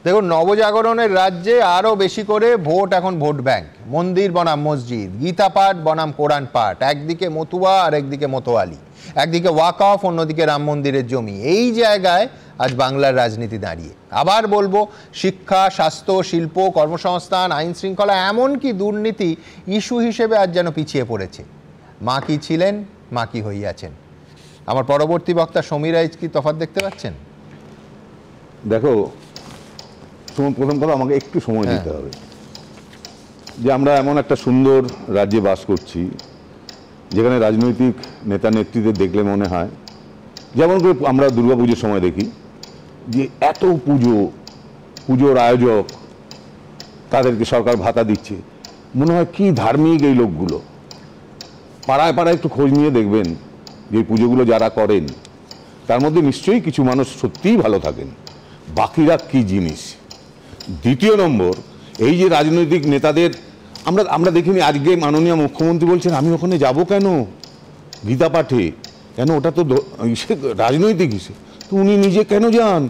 দেখুন, নবজাগরণের রাজ্যে আরও বেশি করে ভোট এখন ভোট ব্যাংক, মন্দির বনাম মসজিদ, গীতা পাঠ বনাম কোরআন পাঠ, একদিকে মতুয়া আর একদিকে মতোয়ালি, একদিকে ওয়াকফ, অন্যদিকে রাম মন্দিরের জমি। এই জায়গায় আজ বাংলার রাজনীতি দাঁড়িয়ে। আবার বলবো, শিক্ষা, স্বাস্থ্য, শিল্প, কর্মসংস্থান, আইন শৃঙ্খলা, এমনকি দুর্নীতি ইস্যু হিসেবে আজ যেন পিছিয়ে পড়েছে। মা কি ছিলেন, মা কি হইয়াছেন। আমার পরবর্তী বক্তা সমীর রাইজ কি তফাৎ দেখতে পাচ্ছেন? দেখো, প্রথম কথা আমাকে একটু সময় দিতে হবে। যে আমরা এমন একটা সুন্দর রাজ্যে বাস করছি যেখানে রাজনৈতিক নেতা নেত্রীদের দেখলে মনে হয়, যেমন করে আমরা দুর্গাপুজোর সময় দেখি যে এত পুজোর আয়োজক, তাদেরকে সরকার ভাতা দিচ্ছে, মনে হয় কি ধার্মিক এই লোকগুলো। পাড়ায় পাড়ায় একটু খোঁজ নিয়ে দেখবেন যে পুজোগুলো যারা করেন তার মধ্যে নিশ্চয়ই কিছু মানুষ সত্যিই ভালো থাকেন, বাকিরা কি জিনিস। দ্বিতীয় নম্বর, এই যে রাজনৈতিক নেতাদের আমরা দেখিনি, আজকে মাননীয় মুখ্যমন্ত্রী বলছেন আমি ওখানে যাব কেন গীতা পাঠে, কেন ওটা তো রাজনৈতিক হিসেবে, তো উনি নিজে কেন যান?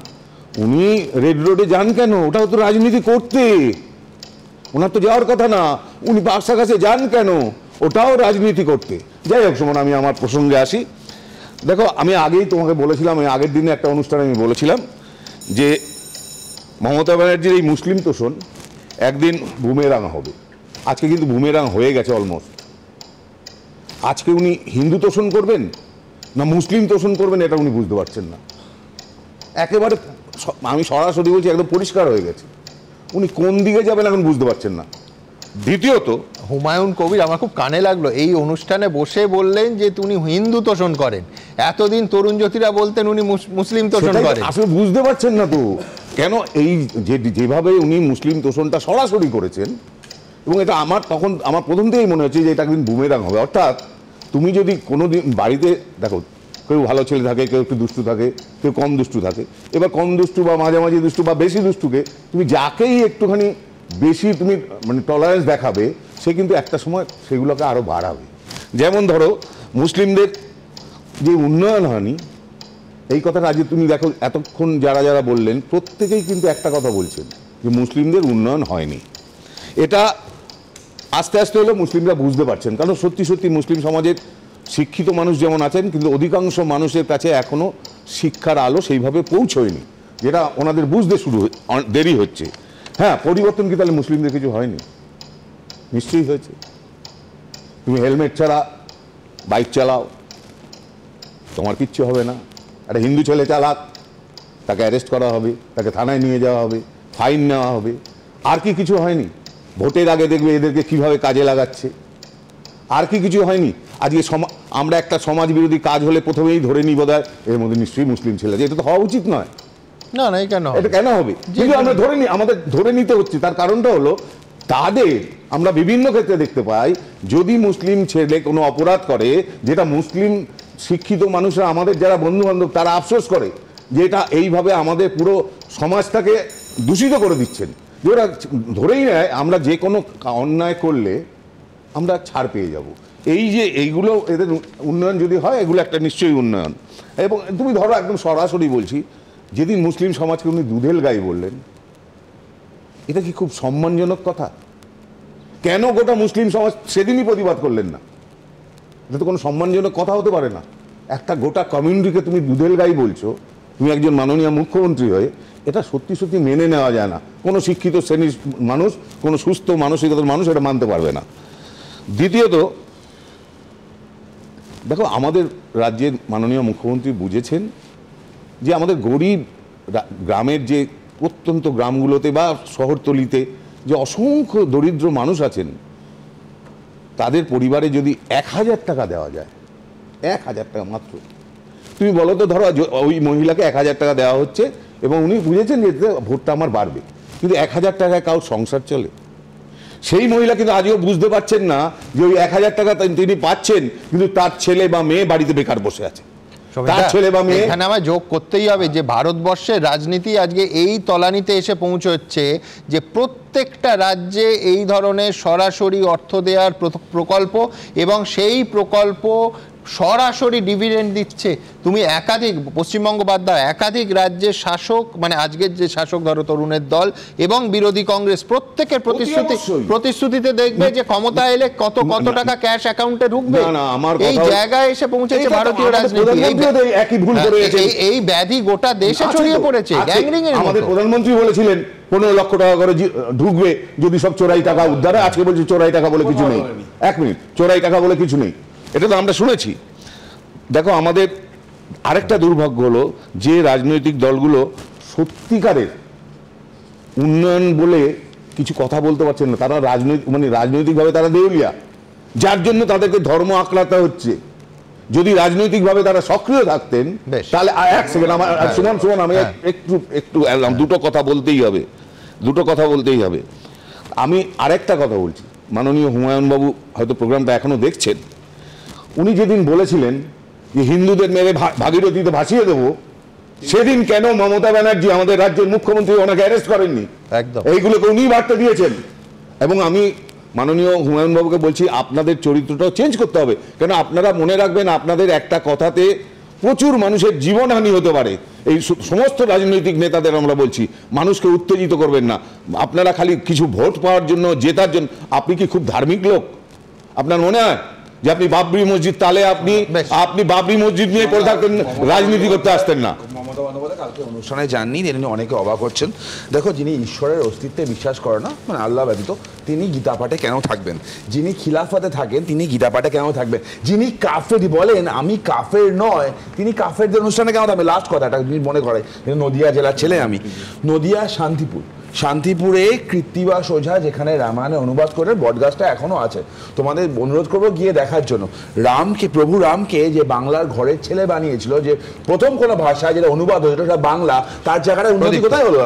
উনি রেড রোডে যান কেন? ওটাও তো রাজনীতি করতে, ওনার তো যাওয়ার কথা না। উনি বাক্সা কাছে যান কেন? ওটাও রাজনীতি করতে। যাই হোক, সময় আমি আমার প্রসঙ্গে আসি। দেখো, আমি আগেই তোমাকে বলেছিলাম, আমি আগের দিনে একটা অনুষ্ঠানে আমি বলেছিলাম যে মমতা ব্যানার্জির এই মুসলিম তোষণ একদিন বুমেরাং হবে। আজকে কিন্তু বুমেরাং হয়ে গেছে অলমোস্ট। আজকে উনি হিন্দু তোষণ করবেন না মুসলিম তোষণ করবেন এটা উনি বুঝতে পারছেন না। একেবারে আমি সরাসরি বলছি, একদম পরিষ্কার হয়ে গেছে উনি কোন দিকে যাবেন এখন বুঝতে পারছেন না। দ্বিতীয়ত, হুমায়ুন কবির আমার খুব কানে লাগলো, এই অনুষ্ঠানে বসে বললেন যে উনি হিন্দু তোষণ করেন। এতদিন তরুণ জ্যোতিরা বলতেন উনি মুসলিম তোষণ করেন। আসলে বুঝতে পারছেন না তো কেন এই যেভাবে উনি মুসলিম তোষণটা সরাসরি করেছেন, এবং এটা আমার প্রথম থেকেই মনে হচ্ছে যে এটা একদিন বুমেরাং হবে। অর্থাৎ তুমি যদি কোনো দিন বাড়িতে দেখো, কেউ ভালো ছেলে থাকে, কেউ একটু দুষ্টু থাকে, কেউ কম দুষ্টু থাকে। এবার কম দুষ্টু বা মাঝামাঝি দুষ্টু বা বেশি দুষ্টুকে তুমি যাকেই একটুখানি বেশি তুমি মানে টলারেন্স দেখাবে, সে কিন্তু একটা সময় সেগুলোকে আরও বাড়াবে। যেমন ধরো, মুসলিমদের যে উন্নয়ন হয়নি, এই কথাটা আজকে তুমি দেখো, এতক্ষণ যারা যারা বললেন প্রত্যেকেই কিন্তু একটা কথা বলছেন যে মুসলিমদের উন্নয়ন হয়নি। এটা আস্তে আস্তে হলেও মুসলিমরা বুঝতে পারছেন, কারণ সত্যি সত্যি মুসলিম সমাজের শিক্ষিত মানুষ যেমন আছেন, কিন্তু অধিকাংশ মানুষের কাছে এখনও শিক্ষার আলো সেইভাবে পৌঁছয়নি, যেটা ওনাদের বুঝতে দেরি হচ্ছে। হ্যাঁ, পরিবর্তন কি তাহলে মুসলিমদের কিছু হয়নি? নিশ্চয়ই হয়েছে। তুমি হেলমেট ছাড়া বাইক চালাও, তোমার কিচ্ছু হবে না। একটা হিন্দু ছেলে চালাক, তাকে অ্যারেস্ট করা হবে, তাকে থানায় নিয়ে যাওয়া হবে, ফাইন নেওয়া হবে। আর কি কিছু হয়নি? ভোটের আগে দেখবে এদেরকে কিভাবে কাজে লাগাচ্ছে। আর কি কিছু হয়নি? আজকে আমরা একটা সমাজ বিরোধী কাজ হলে প্রথমেই ধরে নিই বোধহয় এর মধ্যে নিশ্চয়ই মুসলিম ছেলে, এটা তো হওয়া উচিত নয়। না না, এটা কেন হবে? কিন্তু আমরা আমাদের ধরে নিতে হচ্ছে। তার কারণটা হলো, তাদের আমরা বিভিন্ন ক্ষেত্রে দেখতে পাই, যদি মুসলিম ছেলে কোনো অপরাধ করে, যেটা মুসলিম শিক্ষিত মানুষরা, আমাদের যারা বন্ধু বান্ধব, তারা আফসোস করে যে এটা এইভাবে আমাদের পুরো সমাজটাকে দূষিত করে দিচ্ছেন। যে ওরা ধরেই নেয় আমরা যে কোনো অন্যায় করলে আমরা ছাড় পেয়ে যাব। এই যে এইগুলো, এদের উন্নয়ন যদি হয়, এগুলো একটা নিশ্চয়ই উন্নয়ন। এবং তুমি ধরো, একদম সরাসরি বলছি, যেদিন মুসলিম সমাজকে উনি দুধেল গাই বললেন, এটা কি খুব সম্মানজনক কথা? কেন গোটা মুসলিম সমাজ সেদিনই প্রতিবাদ করলেন না? এটা তো কোনো সম্মানজনক কথা হতে পারে না। একটা গোটা কমিউনিটিকে তুমি দুধেল গাই বলছো, তুমি একজন মাননীয় মুখ্যমন্ত্রী হয়ে, এটা সত্যি সত্যি মেনে নেওয়া যায় না। কোনো শিক্ষিত শ্রেণীর মানুষ, কোনো সুস্থ মানসিকতার মানুষ এটা মানতে পারবে না। দ্বিতীয়ত, দেখো, আমাদের রাজ্যের মাননীয় মুখ্যমন্ত্রী বুঝেছেন যে আমাদের গরিব গ্রামের যে প্রত্যন্ত গ্রামগুলোতে বা শহরতলিতে যে অসংখ্য দরিদ্র মানুষ আছেন, তাদের পরিবারে যদি 1000 টাকা দেওয়া যায়, 1000 টাকা মাত্র, তুমি বলো তো, ধরো ওই মহিলাকে 1000 টাকা দেওয়া হচ্ছে এবং উনি বুঝেছেন যে ভোটটা আমার বাড়বে, কিন্তু 1000 টাকায় কারোর সংসার চলে? সেই মহিলা কিন্তু আজও বুঝতে পারছেন না যে ওই 1000 টাকা তিনি পাচ্ছেন, কিন্তু তার ছেলে বা মেয়ে বাড়িতে বেকার বসে আছে। এখানে আমার যোগ করতেই হবে যে ভারতবর্ষের রাজনীতি আজকে এই তলানিতে এসে পৌঁছচ্ছে যে প্রত্যেকটা রাজ্যে এই ধরনের সরাসরি অর্থ দেওয়ার প্রকল্প, এবং সেই প্রকল্প সরাসরি ডিভিডেন্ড দিচ্ছে। তুমি একাধিক, পশ্চিমবঙ্গ বাদ দাও, একাধিক রাজ্যের শাসক, মানে আজকের যে শাসক ধরো তরুণের দল এবং বিরোধী কংগ্রেস, প্রত্যেকের প্রতিশ্রুতিতে দেখবে যে ক্ষমতা এলে কত কত টাকা ক্যাশ অ্যাকাউন্টে ঢুকবে। এই জায়গায় এসে পৌঁছেছে ভারতীয় রাজনীতি। এই ব্যাধি গোটা দেশে ছড়িয়ে পড়েছে গ্যাংরিং এর মতো। আমাদের প্রধানমন্ত্রী বলেছিলেন 15 লক্ষ টাকা করে ঢুকবে যদি সব চোরাই টাকা উদ্ধারে। আজকে বলছি চোরাই টাকা বলে কিছু নেই। 1 মিনিট, চোরাই টাকা বলে কিছু নেই, এটা তো আমরা শুনেছি। দেখো, আমাদের আরেকটা দুর্ভাগ্য হলো যে রাজনৈতিক দলগুলো সত্যিকারের উন্নয়ন বলে কিছু কথা বলতে পারছেন না, তারা রাজনৈতিকভাবে তারা দেউলিয়া, যার জন্য তাদেরকে ধর্ম আঁকড়াতে হচ্ছে। যদি রাজনৈতিকভাবে তারা সক্রিয় থাকতেন তাহলে, এক সেকেন্ড আমার সুমন, আমি একটু দুটো কথা বলতেই হবে। আমি আরেকটা কথা বলছি, মাননীয় হুমায়ুন বাবু হয়তো প্রোগ্রামটা এখনো দেখছেন। উনি যেদিন বলেছিলেন যে হিন্দুদের মেরে ভাগীরথীতে ভাসিয়ে দেবো, সেদিন কেন মমতা ব্যানার্জি আমাদের রাজ্যের মুখ্যমন্ত্রী ওনাকে অ্যারেস্ট করেননি? একদম এইগুলোকে উনি বার্তা দিয়েছেন। এবং আমি মাননীয় হুমায়ুন বাবুকে বলছি, আপনাদের চরিত্রটাও চেঞ্জ করতে হবে। কেন আপনারা মনে রাখবেন, আপনাদের একটা কথাতে প্রচুর মানুষের জীবনহানি হতে পারে। এই সমস্ত রাজনৈতিক নেতাদের আমরা বলছি, মানুষকে উত্তেজিত করবেন না। আপনারা খালি কিছু ভোট পাওয়ার জন্য, জেতার জন্য, আপনি কি খুব ধার্মিক লোক? আপনার মনে হয় যে আপনি বাবরি মসজিদ, তাহলে আপনি বাবরি মসজিদ নিয়ে পড়ে থাকতেন, রাজনীতি করতে আসতেন না? মমতা বন্দ্যোপাধ্যায় কালকে অনুষ্ঠানে যাননি, তিনি অনেকে অবাক হচ্ছেন। দেখো, যিনি ঈশ্বরের অস্তিত্বে বিশ্বাস করে না, মানে আল্লাহ ব্যতীত, তিনি গীতা পাঠে কেন থাকবেন? যিনি খিলাফতে থাকেন তিনি গীতা পাঠে কেন থাকবেন? যিনি কাফের বলেন আমি কাফের নয়, তিনি কাফেরদের অনুষ্ঠানে কেন থাকবেন? লাস্ট কথা, একটা জিনিস মনে করে, নদিয়া জেলার ছেলে আমি। নদিয়া শান্তিপুরে কৃত্তিবাস ওঝা যেখানে রামায়ণে অনুবাদ করে বটগাছটা এখনো আছে, তোমাদের অনুরোধ করবো গিয়ে দেখার জন্য। প্রভু রামকে যে বাংলার ঘরের ছেলে বানিয়েছিল, যে প্রথম কোনো ভাষা যেটা অনুবাদ হয়েছিল সেটা বাংলা, তার জায়গাটা উন্নতি কোথায় হলো?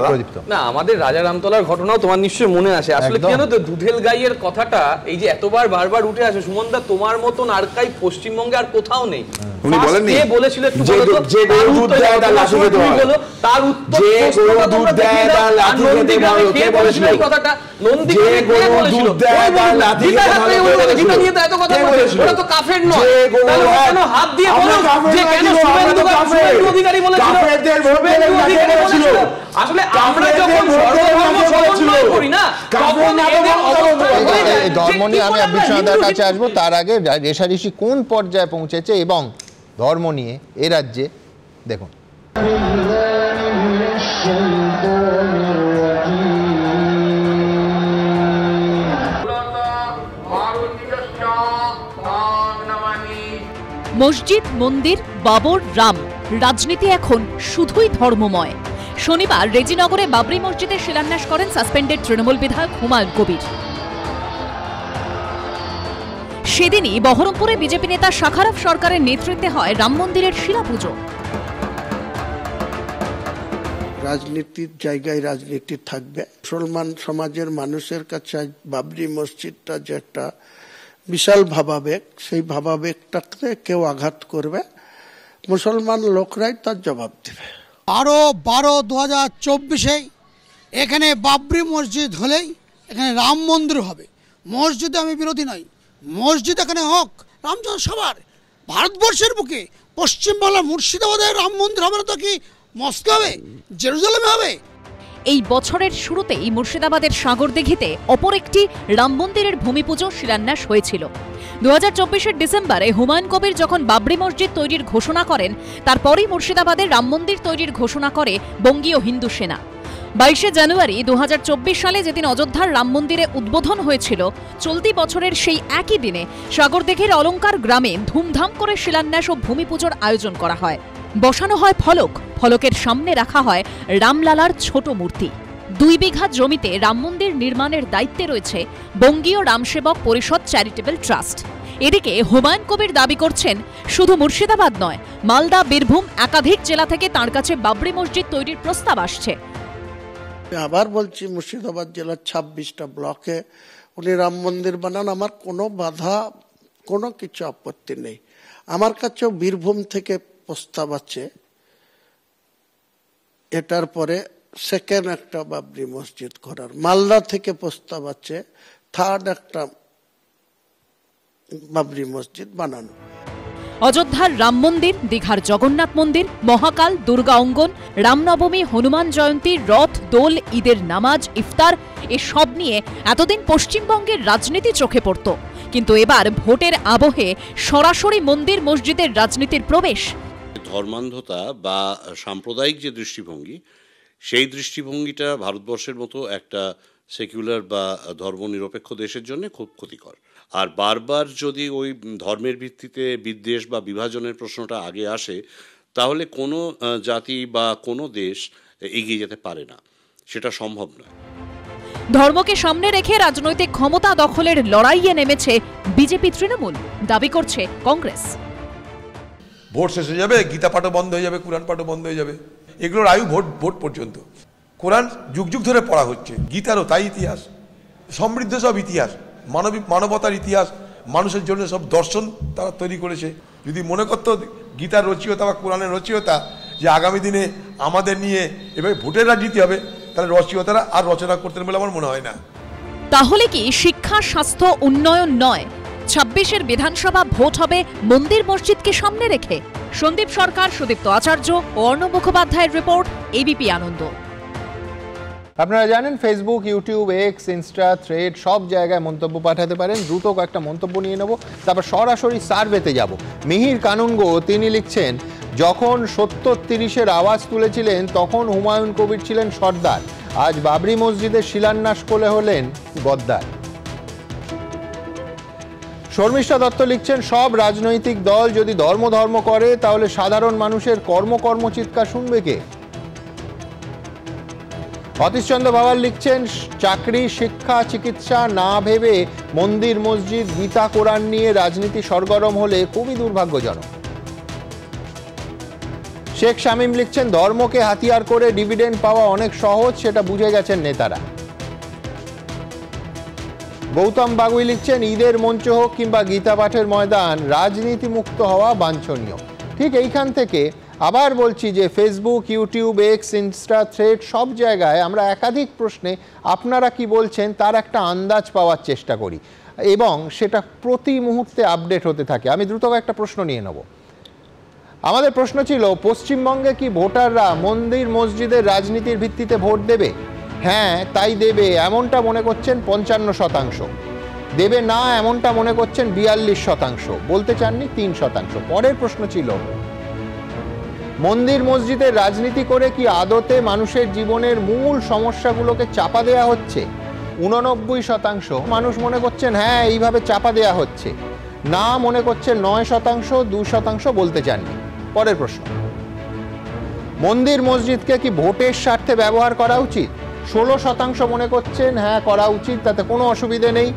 না, আমাদের রাজা রামতলার ঘটনাও তোমার নিশ্চয়ই মনে আসে। আসলে কি জানো তো, দুধেল গাইয়ের কথাটা এই যে এতবার বারবার উঠে আসে, সুমনদা তোমার মতন আর্কাইভ পশ্চিমবঙ্গে আর কোথাও নেই। উনি বলেন কে বলেছিল একটু বলো তো, যে গরু দুধ দেয় তার লাঠি খেতে হয়, তার উত্তর যে গরু দুধ দেয় তার লাঠি খেতে হয়, কে বলেছিল এই কথাটা? নন্দীগ্রামে কে বলেছিল? গীতা হাতে গীতা নিয়ে তো এত কথা বলেছিল, ওরা তো কাফের নয়। তাহলে কেন হাত দিয়ে বলো যে কেন শুভেন্দু অধিকারী বলেছিল? কাফেরদের ভোট অধিকারী বলেছিল। আসলে আমরা যখন সর্বধর্ম সমন্বয় করি না, তখন এদের অবস্থা হয়ে যায়। ধর্ম নিয়ে আমি বিশ্বনাথের কাছে আসবো, তার আগে রেশারেশি কোন পর্যায়ে পৌঁছেছে এবং ধর্ম নিয়ে এ রাজ্যে দেখুন। মসজিদ, মন্দির, বাবর, রাম, রাজনীতি এখন শুধুই ধর্মময়। শনিবার রেজিনগরে বাবরি মসজিদের শিলান্যাস করেন সাসপেন্ডেড তৃণমূল বিধায়ক হুমায়ুন কবির। সেদিনই বহরমপুরে বিজেপি নেতা শাখারফ সরকারের নেতৃত্বে হয় রাম মন্দিরের শিলাপুজো। রাজনীতির জায়গায় রাজনীতি থাকবে। মুসলমান সমাজের মানুষের কাছে বাবরি মসজিদটা যে একটা বিশাল ভাবাবেগ, সেই ভাবাবেগটাকে কেউ আঘাত করবে, মুসলমান লোকরাই তার জবাব দেবে। 12/12/2024 এখানে বাবরি মসজিদ হলেই এখানে রাম মন্দির হবে। মসজিদে আমি বিরোধী নই, মসজিদ এখানে হোক, রাম সবার। ভারতবর্ষের বুকে পশ্চিমবাংলা মুর্শিদাবাদের রাম মন্দির হবে না তো কি মস্কো হবে, জেরুজালেমে হবে? এই বছরের শুরুতেই মুর্শিদাবাদের সাগরদিঘিতে অপর একটি রাম মন্দিরের ভূমিপুজো শিলান্যাস হয়েছিল। 2024 ডিসেম্বরে হুমায়ুন কবির যখন বাবরি মসজিদ তৈরির ঘোষণা করেন, তারপরই মুর্শিদাবাদে রাম মন্দির তৈরির ঘোষণা করে বঙ্গীয় হিন্দু সেনা। 22 জানুয়ারি 2024 সালে যেদিন অযোধ্যার রাম মন্দিরে উদ্বোধন হয়েছিল, চলতি বছরের সেই একই দিনে সাগরদিঘির অলঙ্কার গ্রামে ধুমধাম করে শিলান্যাস ও ভূমিপুজোর আয়োজন করা হয়। বসানো হয় ফলক, ফলকের সামনে রাখা হয় রামলালার ছোট মূর্তি। 2 বিঘা জমিতে রাম মন্দির নির্মাণের দায়িত্বে রয়েছে বঙ্গীয় রামসেবক পরিষদ চ্যারিটেবল ট্রাস্ট। এদিকে হুমায়ুন কবির দাবি করছেন, শুধু মুর্শিদাবাদ নয়, মালদা, বীরভূম একাধিক জেলা থেকে তাঁর কাছে বাবরি মসজিদ তৈরির প্রস্তাব আসছে। আবার বলছি, মুর্শিদাবাদ জেলার 26টা ব্লকে উনি রাম মন্দির বানান, আমার কোনো বাধা, কোনো কিছু আপত্তি নেই। আমার কাছেও বীরভূম থেকে প্রস্তাব আছে, এটার পরে সেকেন্ড একটা বাবরি মসজিদ করার। মালদা থেকে প্রস্তাব আছে থার্ড একটা বাবরি মসজিদ বানানো। অযোধ্যার রাম মন্দির, দীঘার জগন্নাথ মন্দির, মহাকাল, দুর্গা অঙ্গন, রামনবমী, হনুমান জয়ন্তী, রথ, দোল, ঈদের নামাজ, ইফতার এসব নিয়ে এতদিন পশ্চিমবঙ্গের রাজনীতি চোখে পড়ত, কিন্তু এবার ভোটের আবহে সরাসরি মন্দির মসজিদের রাজনীতির প্রবেশ। ধর্মান্ধতা বা সাম্প্রদায়িক যে দৃষ্টিভঙ্গি, সেই দৃষ্টিভঙ্গিটা ভারতবর্ষের মতো একটা সেকুলার বা ধর্মনিরপেক্ষ দেশের জন্য খুব ক্ষতিকর। আর বারবার যদি ওই ধর্মের ভিত্তিতে বিদ্বেষ বা বিভাজনের প্রশ্নটা আগে আসে, তাহলে কোনো জাতি বা কোনো দেশ এগিয়ে যেতে পারে না, সেটা সম্ভব নয়। ধর্মকে সামনে রেখে রাজনৈতিক ক্ষমতা দখলের লড়াইয়ে নেমেছে বিজেপি, তৃণমূল, দাবি করছে কংগ্রেস। ভোট শেষ হয়ে যাবে, গীতা পাঠও বন্ধ হয়ে যাবে, কোরআন পাঠও বন্ধ হয়ে যাবে, এগুলোর আয়ু ভোট পর্যন্ত। কোরআন যুগ যুগ ধরে পড়া হচ্ছে, গীতারও তাই ইতিহাস, সমৃদ্ধ সব ইতিহাস, মানবতার ইতিহাস, মানুষের জন্য সব দর্শন তারা তৈরি করেছে। যদি মনে করতো গীতার রচয়িতা বা কোরআনের রচয়িতা যে আগামী দিনে আমাদের নিয়ে এভাবে ভোটের রাজনীতি হবে, তাহলে রচয়িতারা আর রচনা করতেন বলে আমার মনে হয় না। তাহলে কি শিক্ষা, স্বাস্থ্য, উন্নয়ন নয়, 26-এর বিধানসভা ভোট হবে মন্দির মসজিদকে সামনে রেখে? সন্দীপ সরকার, সুদীপ্ত আচার্য ও অর্ণব মুখোপাধ্যায়ের রিপোর্ট, এবিপি আনন্দ। আপনারা জানেন Facebook, YouTube, x, Insta, thread সব জায়গায় মন্তব্য পাঠাতে পারেন। দ্রুত কয়েকটা মন্তব্য নিয়ে নেব, তারপর সরাসরি সার্ভেতে যাব। মিহির কানুনগো তিনি লিখছেন, যখন 70-30-এর আওয়াজ তুলেছিলেন তখন হুমায়ুন কবির ছিলেন সর্দার, আজ বাবরি মসজিদের শিলান্যাস করে হলেন গদ্দার। শর্মিষ্ঠা দত্ত লিখছেন, সব রাজনৈতিক দল যদি ধর্ম করে তাহলে সাধারণ মানুষের কর্ম চিৎকার শুনবে কে? অতীশচন্দ্র বাবার লিখছেন, চাকরি, শিক্ষা, চিকিৎসা না ভেবে মন্দির মসজিদ, গীতা, কোরআন নিয়ে রাজনীতি সরগরম হলে খুবই দুর্ভাগ্যজনক। শেখ শামীম লিখছেন, ধর্মকে হাতিয়ার করে ডিভিডেন্ড পাওয়া অনেক সহজ, সেটা বুঝে গেছেন নেতারা। গৌতম বাগুই লিখছেন, ঈদের মঞ্চ হোক কিংবা গীতা পাঠের ময়দান, রাজনীতি মুক্ত হওয়া বাঞ্ছনীয়। ঠিক এইখান থেকে আবার বলছি যে Facebook, YouTube, x, Insta, thread সব জায়গায় আমরা একাধিক প্রশ্নে আপনারা কি বলছেন তার একটা আন্দাজ পাওয়ার চেষ্টা করি এবং সেটা প্রতি মুহূর্তে আপডেট হতে থাকে। আমি দ্রুত একটা প্রশ্ন নিয়ে নেব। আমাদের প্রশ্ন ছিল, পশ্চিমবঙ্গে কি ভোটাররা মন্দির মসজিদের রাজনীতির ভিত্তিতে ভোট দেবে? হ্যাঁ তাই দেবে এমনটা মনে করছেন 55%, দেবে না এমনটা মনে করছেন 42%, বলতে চাননি 3%। পরের প্রশ্ন ছিল, মন্দির মসজিদের রাজনীতি করে কি আদতে মানুষের জীবনের মূল সমস্যাগুলোকে চাপা দেয়া হচ্ছে? 89% মানুষ মনে করছেন হ্যাঁ এইভাবে চাপা দেয়া হচ্ছে, না মনে করছেন 9%, 2% বলতে চাননি। পরের প্রশ্ন, মন্দির মসজিদকে কি ভোটের স্বার্থে ব্যবহার করা উচিত? 16% মনে করছেন হ্যাঁ করা উচিত, তাতে কোনো অসুবিধে নেই।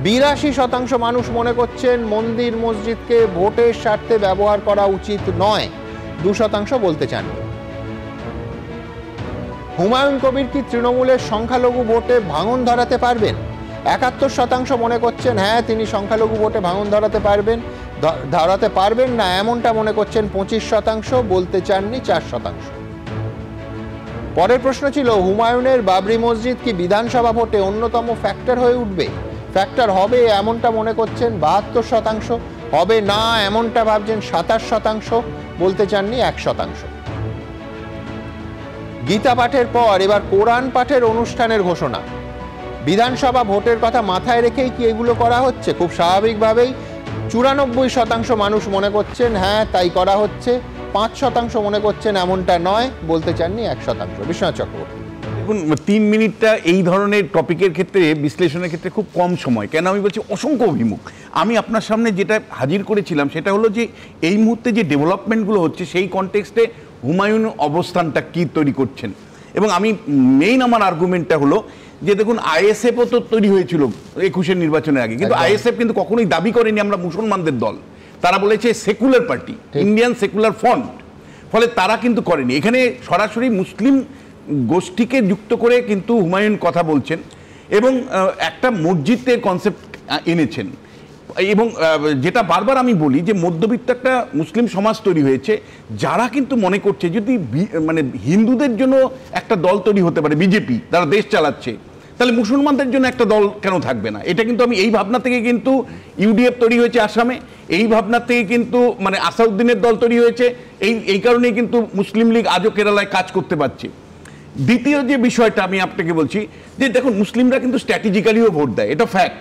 82% মানুষ মনে করছেন মন্দির মসজিদকে ভোটের স্বার্থে ব্যবহার করা উচিত নয়, 2% বলতে চাননি। হুমায়ুন কবির কি তৃণমূলের সংখ্যালঘু ভোটে ভাঙন ধরাতে পারবেন? 71% মনে করছেন হ্যাঁ তিনি সংখ্যালঘু ভোটে ভাঙন ধরাতে পারবেন না এমনটা মনে করছেন 25%, বলতে চাননি 4%। পরের প্রশ্ন ছিল, হুমায়ুনের বাবরি মসজিদ কি বিধানসভা ভোটে অন্যতম ফ্যাক্টর হয়ে উঠবে? ফ্যাক্টর হবে এমনটা মনে করছেন 72%, হবে না এমনটা ভাবছেন 27%, বলতে চাননি 1%। গীতা পাঠের পর এবার কোরআন পাঠের অনুষ্ঠানের ঘোষণা। বিধানসভা ভোটের কথা মাথায় রেখেই কি এগুলো করা হচ্ছে? খুব স্বাভাবিকভাবেই 94% মানুষ মনে করছেন হ্যাঁ তাই করা হচ্ছে, 5% মনে করছেন এমনটা নয়, বলতে চাননি 1%। বিশ্বনাথ চক্রবর্তী, দেখুন 3 মিনিটটা এই ধরনের টপিকের ক্ষেত্রে বিশ্লেষণের ক্ষেত্রে খুব কম সময়, কেন আমি বলছি অসংখ্য অভিমুখ। আমি আপনার সামনে যেটা হাজির করেছিলাম সেটা হলো যে এই মুহূর্তে যে ডেভেলপমেন্টগুলো হচ্ছে সেই কনটেক্সটে হুমায়ুন অবস্থানটা কি তৈরি করছেন। এবং আমি মেইন আমার আর্গুমেন্টটা হলো যে দেখুন আইএসএফও তো তৈরি হয়েছিল 21-এর নির্বাচনের আগে, কিন্তু আইএসএফ কিন্তু কখনোই দাবি করেনি আমরা মুসলমানদের দল, তারা বলেছে secular party, Indian secular front, ফলে তারা কিন্তু করেনি। এখানে সরাসরি মুসলিম গোষ্ঠীকে যুক্ত করে কিন্তু হুমায়ুন কথা বলছেন এবং একটা মসজিদের কনসেপ্ট এনেছেন। এবং যেটা বারবার আমি বলি যে মধ্যবিত্ত একটা মুসলিম সমাজ তৈরি হয়েছে, যারা কিন্তু মনে করছে যদি মানে হিন্দুদের জন্য একটা দল তৈরি হতে পারে, বিজেপি যারা দেশ চালাচ্ছে, তাহলে মুসলমানদের জন্য একটা দল কেন থাকবে না? এটা কিন্তু আমি এই ভাবনা থেকে কিন্তু ইউডিএফ তৈরি হয়েছে আসামে, এই ভাবনা থেকে কিন্তু মানে আসাউদ্দিনের দল তৈরি হয়েছে, এই কারণেই কিন্তু মুসলিম লীগ আজও কেরালায় কাজ করতে পারছে। দ্বিতীয় যে বিষয়টা আমি আপনাকে বলছি যে দেখুন, মুসলিমরা কিন্তু স্ট্র্যাটেজিক্যালিও ভোট দেয়, এটা ফ্যাক্ট।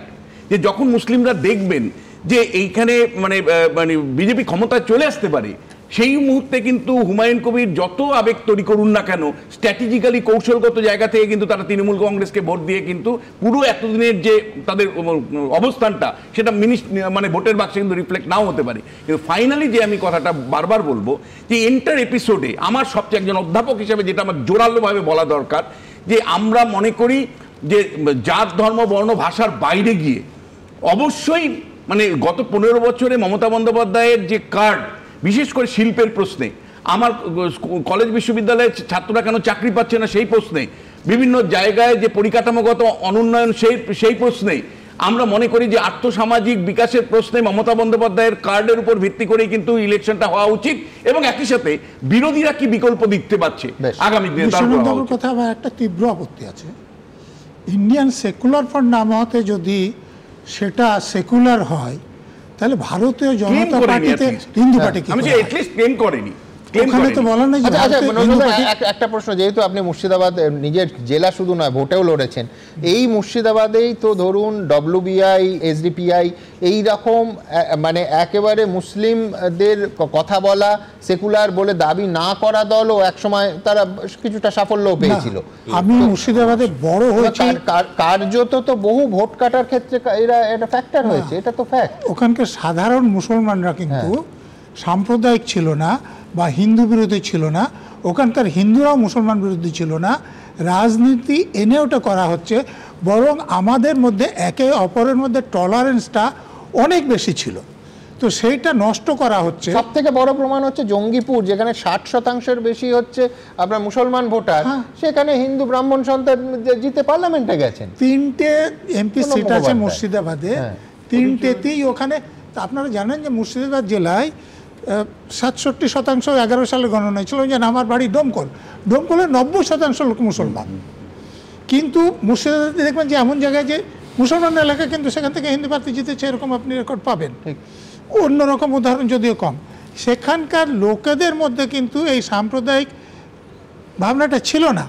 যে যখন মুসলিমরা দেখবেন যে এইখানে মানে মানে বিজেপি ক্ষমতায় চলে আসতে পারে, সেই মুহূর্তে কিন্তু হুমায়ুন কবির যত আবেগ তৈরি করুন না কেন, স্ট্র্যাটেজিক্যালি কৌশলগত জায়গা থেকে কিন্তু তারা তৃণমূল কংগ্রেসকে ভোট দিয়ে কিন্তু পুরো এতদিনের যে তাদের অবস্থানটা সেটা মানে ভোটের বাক্সে কিন্তু রিফ্লেক্ট নাও হতে পারে। কিন্তু ফাইনালি যে আমি কথাটা বারবার বলবো যে এন্টার এপিসোডে আমার সবচেয়ে একজন অধ্যাপক হিসেবে যেটা আমার জোরালোভাবে বলা দরকার, যে আমরা মনে করি যে জাত ধর্ম বর্ণ ভাষার বাইরে গিয়ে অবশ্যই মানে গত 15 বছরে মমতা বন্দ্যোপাধ্যায়ের যে কার্ড, বিশেষ করে শিল্পের প্রশ্নে, আমার কলেজ বিশ্ববিদ্যালয়ের ছাত্ররা কেন চাকরি পাচ্ছে না সেই প্রশ্নে, বিভিন্ন জায়গায় যে পরিকাঠামোগত অনুন্নয়ন সেই প্রশ্নে, আমরা মনে করি যে আর্থসামাজিক বিকাশের প্রশ্নে মমতা বন্দ্যোপাধ্যায়ের কার্ডের উপর ভিত্তি করেই কিন্তু ইলেকশনটা হওয়া উচিত। এবং একই সাথে বিরোধীরা কি বিকল্প দেখতে পাচ্ছে আগামী দিনে, তার কথা আমার একটা তীব্র আপত্তি আছে। ইন্ডিয়ান সেকুলার ফ্রন্ট নাম হতে যদি সেটা সেকুলার হয়, তাহলে ভারতীয় জনতা পার্টিতে হিন্দু পার্টি কি করেনি? একটা প্রশ্ন, যেহেতু আপনি মুর্শিদাবাদ নিজের জেলা শুধু নয় ভোটেও লড়েছেন, এই মুর্শিদাবাদেই তো ধরুন ডব্লিউবিআই, এসডিপিআই এই রকম মানে একেবারে মুসলিমদের কথা বলা, সেকুলার বলে দাবি না করা দলও একসময় তারা কিছুটা সাফল্যও পেয়েছিল। আমি মুর্শিদাবাদে বড় হয়েছি, কার্যত তো বহু ভোট কাটার ক্ষেত্রে এরা এটা ফ্যাক্টর হয়েছে, এটা তো ফ্যাক্ট। ওখানকার সাধারণ মুসলমানরা কিন্তু সাম্প্রদায়িক ছিল না বা হিন্দু বিরোধী ছিল না, ওখানকার হিন্দুরাও মুসলমান বিরোধী ছিল না। রাজনীতি এনে ওটা করা হচ্ছে, বরং আমাদের মধ্যে একে অপরের মধ্যে টলারেন্সটা অনেক বেশি ছিল, তো সেইটা নষ্ট করা হচ্ছে। সব থেকে বড় প্রমাণ হচ্ছে জঙ্গিপুর, যেখানে 60% বেশি হচ্ছে আপনার মুসলমান ভোটার, সেখানে হিন্দু ব্রাহ্মণ সন্তান জিতে পার্লামেন্টে গেছেন। 3টে এমপি সিট আছে মুর্শিদাবাদে, 3টেতেই ওখানে আপনারা জানেন যে মুর্শিদাবাদ জেলায় 67% 11 সালে গণনা ছিল। যেন আমার বাড়ি ডোমকলে 90% লোক মুসলমান, কিন্তু মুর্শিদাবাদে দেখবেন যে এমন জায়গায় যে মুসলমান এলাকা কিন্তু সেখান থেকে হিন্দু প্রার্থী জিতেছে, এরকম আপনি রেকর্ড পাবেন। অন্যরকম উদাহরণ যদিও কম, সেখানকার লোকেদের মধ্যে কিন্তু এই সাম্প্রদায়িক ভাবনাটা ছিল না,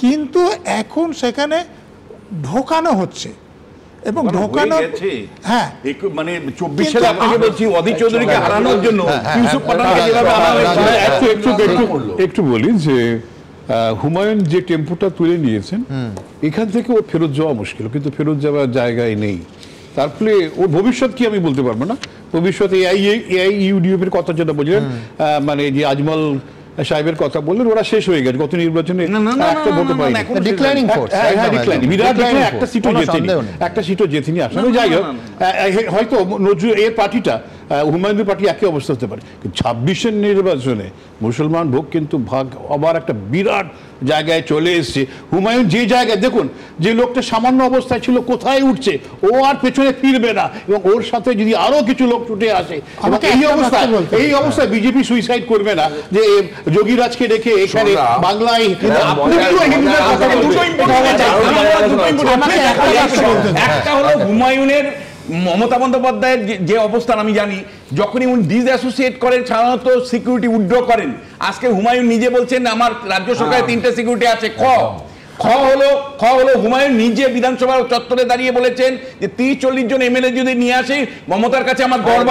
কিন্তু এখন সেখানে ঢোকানো হচ্ছে এবং ঢোকানো মানে 24 সালে আপনাকে বলছি অধীর চৌধুরীকে হারানোর জন্য ইউসুফ পাঠানকে যেভাবে আনা হয়েছে। একটু বলি যে হুমায়ুন যে টেম্পোটা তুলে নিয়েছেন, এখান থেকে ও ফেরত যাওয়া মুশকিল, কিন্তু ফেরত যাওয়ার জায়গায় নেই। তার ফলে ওর ভবিষ্যৎ কি আমি বলতে পারবো না। ভবিষ্যতে ইউডিএফ এর কথা যেটা বললেন, মানে যে আজমল সাহেবের কথা বললেন, ওরা শেষ হয়ে গেছে গত নির্বাচনে, একটা সিটও জেতেনি আসামে। যাই হোক, হয়তো নজরুল এর পার্টিটা হুমায়ুনের পার্টি একই অবস্থা হতে পারে, 26-এর নির্বাচনে মুসলমান ভোট কিন্তু ভাগ আবার একটা বিরাট জায়গায় চলে এসছে। হুমায়ুন যে জায়গায় দেখুন, যে লোকটা সামান্য অবস্থায় ছিল কোথায় উঠছে, ও আর পেছনে ফিরবে না, এবং ওর সাথে যদি আরো কিছু লোক ছুটে আসে, এই অবস্থায় বিজেপি সুইসাইড করবে না যে যোগীরাজকে রেখে এখানে বাংলায়। একটা হলো হুমায়ুনের মমতা বন্দ্যোপাধ্যায়ের যে অবস্থান আমি জানি, যখনই উনি ডিসঅ্যাসোসিয়েট করেন সাধারণত সিকিউরিটি উইথড্র করেন। আজকে হুমায়ুন নিজে বলছেন আমার রাজ্য সরকারে 3টে সিকিউরিটি আছে। খ হলো হুমায়ুন নিজে বিধানসভার চত্বরে দাঁড়িয়ে বলেছেন যে 30-40 জন এমএলএ যদি নিয়ে আসে মমতার কাছে আমার দর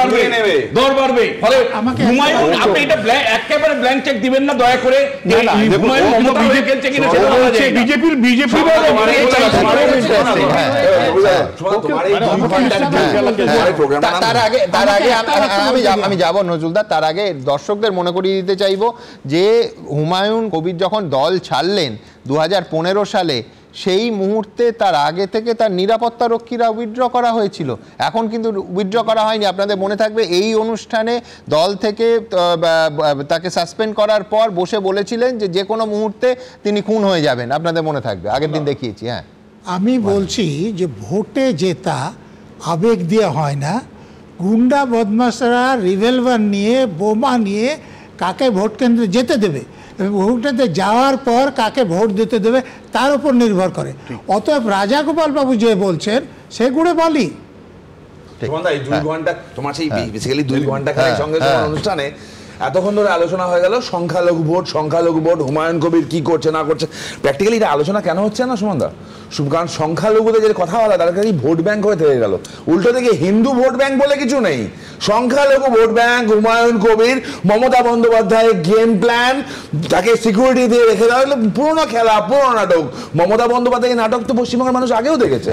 বাড়বে। ফলে হুমায়ুন, আপনি এটা একেবারে ব্ল্যাঙ্ক চেক দিবেন না দয়া করে। হুমায়ুন মমতা হয়ে খেলছে কিনা সেটা বলা যায় না। বিজেপি তার আগে আমি যাব নজরুলদা, তার আগে দর্শকদের মনে করিয়ে দিতে চাইবো যে হুমায়ুন কবির যখন দল ছাড়লেন 2015 সালে, সেই মুহূর্তে তার আগে থেকে তার নিরাপত্তা রক্ষীরা উইথড্র করা হয়েছিল, এখন কিন্তু উইথড্র করা হয়নি। আপনাদের মনে থাকবে এই অনুষ্ঠানে দল থেকে তাকে সাসপেন্ড করার পর বসে বলেছিলেন যে যে কোনো মুহূর্তে তিনি খুন হয়ে যাবেন, আপনাদের মনে থাকবে, আগের দিন দেখিয়েছি। হ্যাঁ, আমি বলছি যে ভোটে জেতা আবেগ দিয়ে হয় না। গুন্ডা বদমাশরা রিভলভার নিয়ে বোমা নিয়ে কাকে ভোট কেন্দ্রে যেতে দেবে, ভোটটাতে যাওয়ার পর কাকে ভোট দিতে দেবে তার উপর নির্ভর করে। অতএব রাজাগোপাল বাবু যে বলছেন সেগুলো বলি। সুমনদা, এই 2 ঘন্টা তোমার সেই বেসিক্যালি 2 ঘন্টা খেলার সঙ্গে সঙ্গে অনুষ্ঠানে এতক্ষণ ধরে আলোচনা হয়ে গেল সংখ্যালঘু ভোট, হুমায়ুন কবির কি করছে না করছে। প্র্যাকটিক্যালি এটা আলোচনা কেন হচ্ছে না সুমনদা? কারণ সংখ্যালঘুদের যে কথা বলা তার কাছে ভোট ব্যাংক হয়ে থেকে গেল। উল্টো দিকে হিন্দু ভোট ব্যাংক বলে কিছু নেই, সংখ্যালঘু ভোট ব্যাংক। হুমায়ুন কবির, মমতা বন্দ্যোপাধ্যায়ের গেম প্ল্যান, তাকে সিকিউরিটি দিয়ে রেখে দেওয়া হলো, পুরোনো খেলা, পুরোনো নাটক। মমতা বন্দ্যোপাধ্যায়ের নাটক তো পশ্চিমবঙ্গের মানুষ আগেও দেখেছে।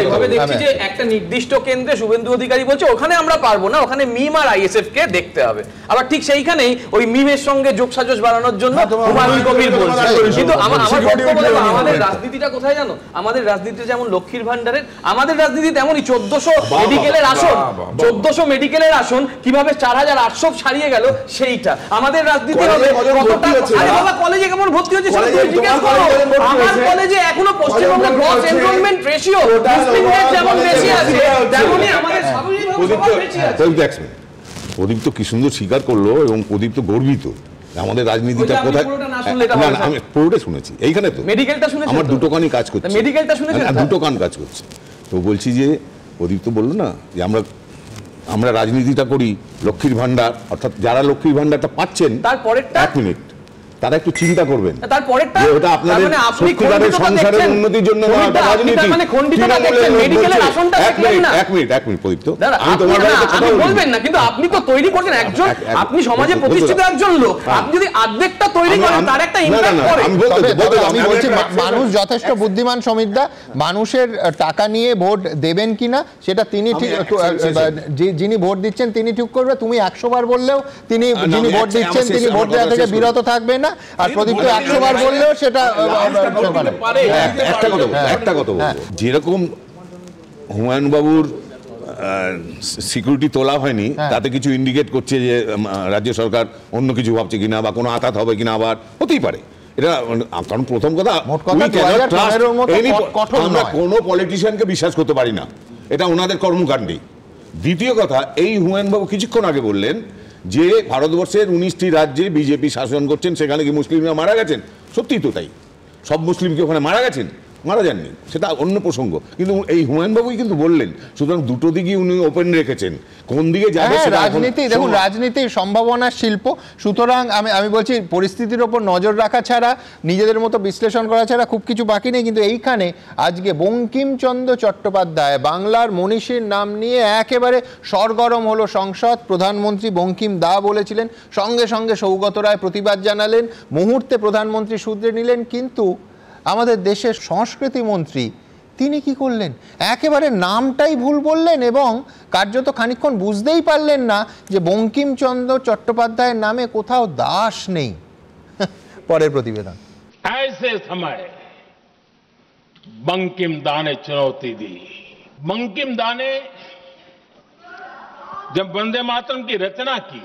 এভাবে দেখছি যে একটা নির্দিষ্ট কেন্দ্রে শুভেন্দু অধিকারী বলছে ওখানে আমরা পারবো না, ওখানে মিম আর আইএসএফ কে দেখতে হবে। আবার ঠিক সেইখানেই ওই মিমের সঙ্গে যোগসাজশ বাড়ানোর জন্য হুমায়ুন কবির বলছে। কিন্তু আমার বক্তব্য হলো আমাদের রাজনীতিটা কোথায় জানো? আমাদের রাজনীতিতে যেমন লক্ষ্মীর ভান্ডারের, আমাদের রাজনীতি তেমনই 1400 মেডিকেলের আসন, 1400 মেডিকেলের আসন কিভাবে 4800 ছাড়িয়ে গেল সেইটা আমাদের রাজনীতি হবে। কতটা আরে বাবা কলেজে কেমন ভর্তি হচ্ছে সেটা তুমি জিজ্ঞেস করো। আমার কলেজে এখনো পশ্চিমবঙ্গের গ্রস এনরোলমেন্ট রেশিও মুসলিমদের যেমন বেশি আছে তেমনি আমাদের স্বাভাবিকভাবে বেশি আছে। প্রদীপ তো কি সুন্দর স্বীকার করলো এবং প্রদীপ তো গর্বিত আমাদের রাজনীতিটা কোথায়। না আমি পুরোটা শুনেছি, এইখানে তো মেডিকেলটা শুনেছি, আমার দুটো কানই কাজ করছে, মেডিকেলটা শুনেছি, দুটো কান কাজ করছে। তো বলছি যে প্রদীপ তো বললো না যে আমরা রাজনীতিটা করি লক্ষ্মীর ভান্ডার, অর্থাৎ যারা লক্ষ্মীর ভান্ডারটা পাচ্ছেন তারপরেরটা 1 মিনিট তারা একটু চিন্তা করবেন তারপরেরটা ওটা আপনাদের সত্যিকারের সংসারের উন্নতির জন্য না, রাজনীতি। এক মিনিট প্রদীপ, তো আমি তোমার কথা বলবেন না, কিন্তু আপনি তো তৈরি করছেন একজন, আপনি সমাজে প্রতিষ্ঠিত একজন লোক, আপনি যদি অর্ধেকটা তৈরি করেন তার একটা ইমপ্যাক্ট পড়ে। আমি বলছি মানুষ যথেষ্ট বুদ্ধিমান সমিতদা, মানুষের টাকা নিয়ে ভোট দেবেন কিনা সেটা তিনি ঠিক, যিনি ভোট দিচ্ছেন তিনি ঠিক করবে। তুমি 100 বার বললেও তিনি, যিনি ভোট দিচ্ছেন তিনি ভোট দেওয়া থেকে বিরত থাকবেন না। আর প্রদীপ তো 100 বার বললেও সেটা একটা কথা বলবো, যেরকম হুমায়ুন বাবুর সিকিউরিটি তোলা হয়নি তাতে কিছু ইন্ডিকেট করছে যে রাজ্য সরকার অন্য কিছু ভাবছে কিনা বা কোনো আঘাত হবে কিনা, আবার হতেই পারে এটা। কারণ প্রথম কথা আমরা কোনো পলিটিশিয়ানকে বিশ্বাস করতে পারি না, এটা ওনাদের কর্মকাণ্ডে। দ্বিতীয় কথা, এই হুমায়ুন বাবু কিছুক্ষণ আগে বললেন যে ভারতবর্ষের 19টি রাজ্যে বিজেপি শাসন করছেন, সেখানে কি মুসলিমরা মারা গেছেন? সত্যিই তো তাই, সব মুসলিম কি ওখানে মারা গেছেন? মারা যাননি, সেটা অন্য প্রসঙ্গ। কিন্তু এই হুমায়ুন বাবুই কিন্তু বললেন, সুতরাং দুটো দিকই উনি ওপেন রেখেছেন, কোন দিকে যাবে রাজনীতি। দেখুন রাজনীতির সম্ভাবনার শিল্প, সুতরাং আমি বলছি পরিস্থিতির ওপর নজর রাখা ছাড়া, নিজেদের মতো বিশ্লেষণ করা ছাড়া খুব কিছু বাকি নেই। কিন্তু এইখানে আজকে বঙ্কিমচন্দ্র চট্টোপাধ্যায়, বাংলার মনীষীর নাম নিয়ে একেবারে সরগরম হলো সংসদ। প্রধানমন্ত্রী বঙ্কিম দা বলেছিলেন, সঙ্গে সঙ্গে সৌগত রায় প্রতিবাদ জানালেন, মুহূর্তে প্রধানমন্ত্রী শুধরে নিলেন। কিন্তু আমাদের দেশের সংস্কৃতি মন্ত্রী তিনি কি করলেন? একেবারে নামটাই ভুল বললেন এবং কার্যত খানিকক্ষণ বুঝতেই পারলেন না যে বঙ্কিমচন্দ্র চট্টোপাধ্যায়ের নামে কোথাও দাস নেই। পরের প্রতিবেদন। ऐसे समय बंकिम दा ने चुनौती दी। बंकिम दा ने जब वंदे मातरम की रचना की,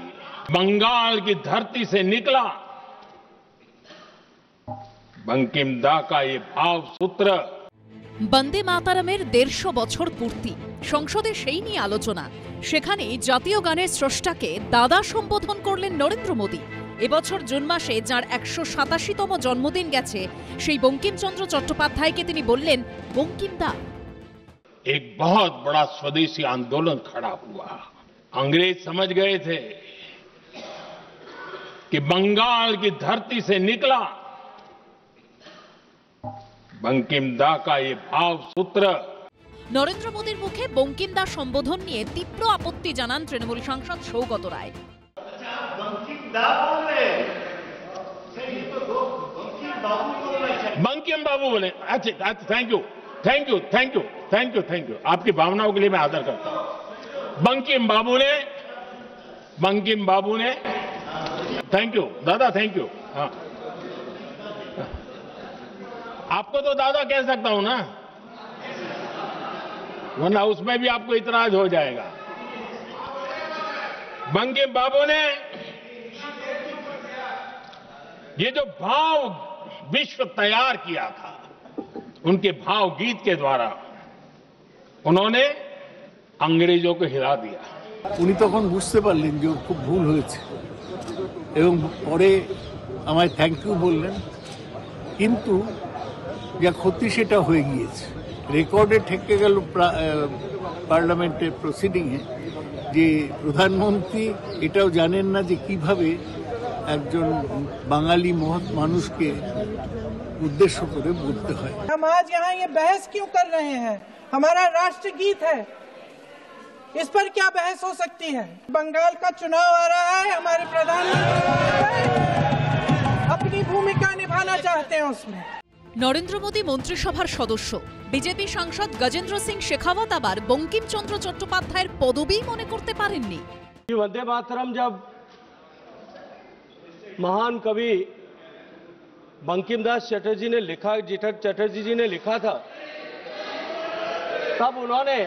बंगाल की धरती से निकला बंकिम दा का ये भाव सूत्र। বন্দে মাতারমের 150 বছর পূর্তি, সংসদে সেই নিয়ে আলোচনা। সেখানে জাতীয় গানের স্রষ্টাকে দাদা সম্বোধন করলেন নরেন্দ্র মোদী। এবছর জুন মাসে যার 187তম জন্মদিন গেছে, সেই বঙ্কিমচন্দ্র চট্টোপাধ্যায়কে তিনি বললেন বঙ্কিম দা। एक बहुत बड़ा स्वदेशी आंदोलन खड़ा हुआ। अंग्रेज समझ गए थे कि बंगाल की धरती से निकला बंकिम दा का ये भाव सूत्र। নরেন্দ্র মোদীর মুখে বঙ্কিম দা সম্বোধন নিয়ে তীব্র আপত্তি জানান তৃণমূল সাংসদ সৌগত রায়। बंकिम बाबू बोले। अच्छा, thank you thank you thank you thank you thank you, आपकी भावनाओं के लिए मैं आदर करता हूं। बंकिम बाबू ने थैंक यू दादा, थैंक यू। हाँ, आपको तो दादा कह सकता हूं ना, वरना उसमें भी आपको इतराज हो जाएगा। बंकिम बाबू ने ये जो भाव विश्व तैयार किया था, उनके भाव गीत के द्वारा उन्होंने अंग्रेजों को हिला दिया। উনি তখন বুঝতে পারলেন যে খুব ভুল হয়েছে এবং পরে আমায় থ্যাংক ইউ বললেন, কিন্তু যা ক্ষতি সেটা হয়ে গিয়েছে। রেকর্ডে ঠেকে গেল পার্লামেন্টের প্রসিডিংয়ে যে প্রধানমন্ত্রী এটাও জানেন না যে কিভাবে একজন বাঙালি মহৎ মানুষকে उद्देश्य করে বলতে হয়। हम आज यहाँ ये बहस क्यों कर रहे हैं? हमारा राष्ट्रगीत है, इस पर क्या बहस हो सकती है? बंगाल का चुनाव आ रहा है, हमारे प्रधानमंत्री अपनी भूमिका निभाना चाहते हैं उसमें। নরেন্দ্র মোদী মন্ত্রিসভার সদস্য বিজেপি সাংসদ গজেন্দ্র সিং শেখাওয়াত আবার বঙ্কিমচন্দ্র চট্টোপাধ্যায়ের পদবী মনে করতে পারেননি। वंदे मातरम जब महान कवि बंकिम दास चटर्जी ने लिखा, चटर्जी जी ने लिखा था, तब उन्होंने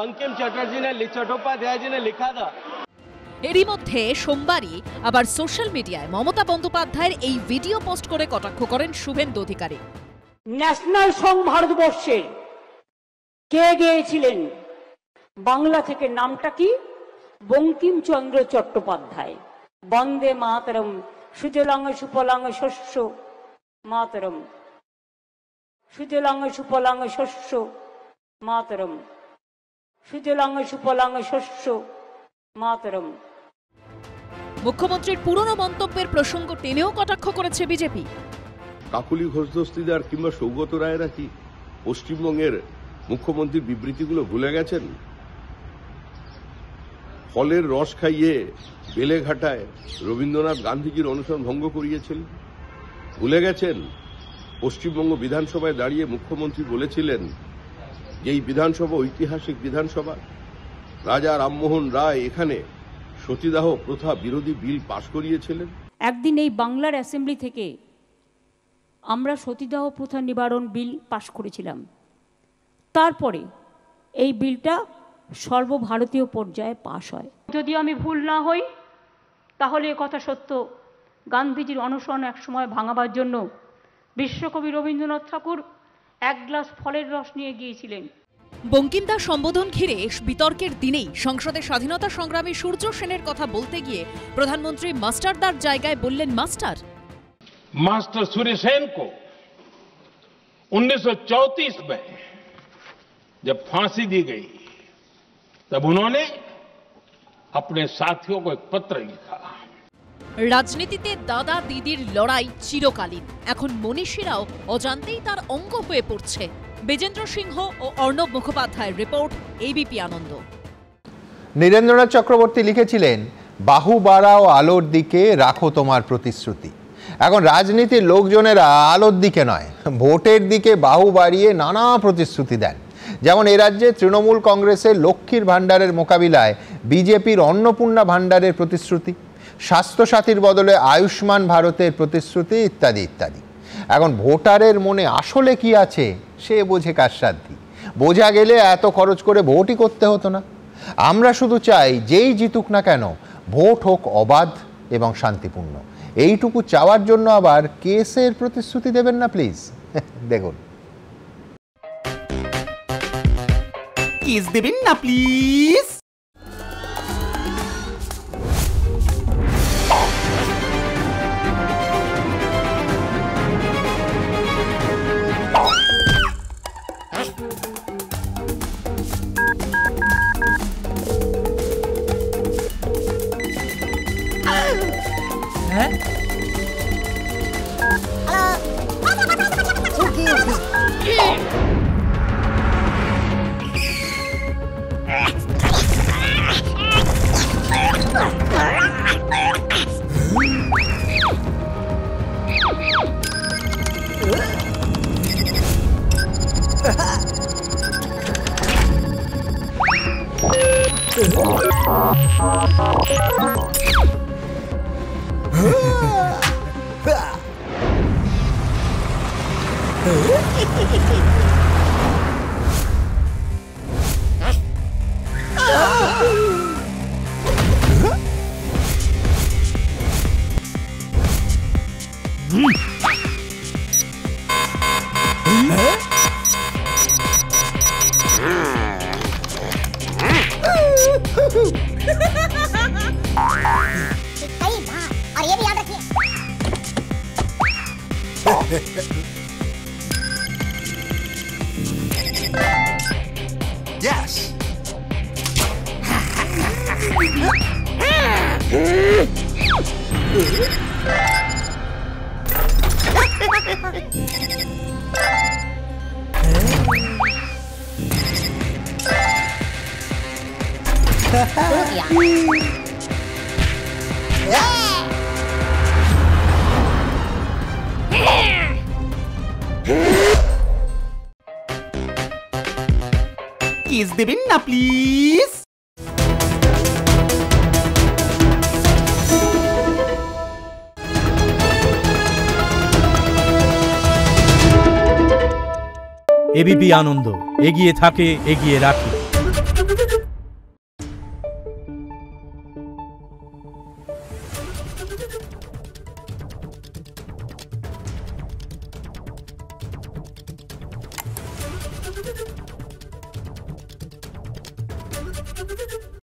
बंकिम चटर्जी ने चट्टोपाध्याय जी ने लिखा था। এরই মধ্যে সোমবারই আবার সোশ্যাল মিডিয়ায় মমতা বন্দ্যোপাধ্যায়ের এই ভিডিও পোস্ট করে কটাক্ষ করেন শুভেন্দু অধিকারী। ন্যাশনাল সং ভারতবর্ষে কে গেয়েছিলেন? বাংলা থেকে নামটা কি? বঙ্কিমচন্দ্র চট্টোপাধ্যায়। বন্দে মাতরম, সুজলাং সুফলাং শস্য মাতরম, সুজলাং সুফলাং শস্য মাতরম, সুজলাং সুফলাং শস্য মাতরম। মুখ্যমন্ত্রীর পুরনো মন্তব্যের প্রসঙ্গ টেনেও কটাক্ষ করেছে বিজেপি। কাকুলি ঘোষ দস্তিদার কিংবা সৌগত রায়রা কি পশ্চিমবঙ্গের মুখ্যমন্ত্রীর বিবৃতিগুলো ভুলে গেছেন? ফলের রস খাইয়ে বেলেঘাটায় রবীন্দ্রনাথ গান্ধীজির অনশন ভঙ্গ করিয়েছিলেন? ভুলে গেছেন? পশ্চিমবঙ্গ বিধানসভায় দাঁড়িয়ে মুখ্যমন্ত্রী বলেছিলেন যে এই বিধানসভা ঐতিহাসিক বিধানসভা, রাজা রামমোহন রায় এখানে সতীদাহ প্রথা বিরোধী বিল পাশ করিয়েছিলেন। একদিন এই বাংলার অ্যাসেম্বলি থেকে আমরা সতীদাহ প্রথা নিবারণ বিল পাশ করেছিলাম। তারপরে এই বিলটা সর্বভারতীয় পর্যায়ে পাশ হয়। যদি আমি ভুল না হই তাহলে কথা সত্য, গান্ধীজির অনশন একসময় ভাঙাবার জন্য বিশ্বকবি রবীন্দ্রনাথ ঠাকুর এক গ্লাস ফলের রস নিয়ে গিয়েছিলেন। বঙ্কিমদা সম্বোধন ঘিরে বিতর্কের দিনেই সংসদে স্বাধীনতা সংগ্রামী সূর্য সেনের কথা বলতে গিয়ে প্রধানমন্ত্রী মাস্টারদার জায়গায় বললেন মাস্টার। मास्टर सूर्य सेन को 1934 में जब फांसी दी गई तब उन्होंने अपने साथियों को एक पत्र लिखा। রাজনীতিতে দাদা দিদির লড়াই চিরকালীন। এখন মনীষীরাও অজান্তেই তার অঙ্গ হয়ে পড়ছে। বিজেন্দ্র সিংহ ও অর্ণব মুখোপাধ্যায়ের রিপোর্ট, এবিপি আনন্দ। নীরেন্দ্রনাথ চক্রবর্তী লিখেছিলেন, বাহু বাড়াও আলোর দিকে, রাখো তোমার প্রতিশ্রুতি। এখন রাজনীতির লোকজনেরা আলোর দিকে নয়, ভোটের দিকে বাহু বাড়িয়ে নানা প্রতিশ্রুতি দেন। যেমন এ রাজ্যে তৃণমূল কংগ্রেসের লক্ষ্মীর ভাণ্ডারের মোকাবিলায় বিজেপির অন্নপূর্ণা ভাণ্ডারের প্রতিশ্রুতি, স্বাস্থ্যসাথীর বদলে আয়ুষ্মান ভারতের প্রতিশ্রুতি ইত্যাদি ইত্যাদি। এখন ভোটারের মনে আসলে কি আছে সে বোঝে কার সাধ্যি। বোঝা গেলে এত খরচ করে ভোটই করতে হতো না। আমরা শুধু চাই যেই জিতুক না কেন ভোট হোক অবাধ এবং শান্তিপূর্ণ। এইটুকু চাওয়ার জন্য আবার কেসের প্রতিশ্রুতি দেবেন না প্লিজ। দেখুন, কেস দেবেন না প্লিজ। Yes. কিস দেবেন না প্লিজ। এবিপি আনন্দ, এগিয়ে থাকে, এগিয়ে রাখে।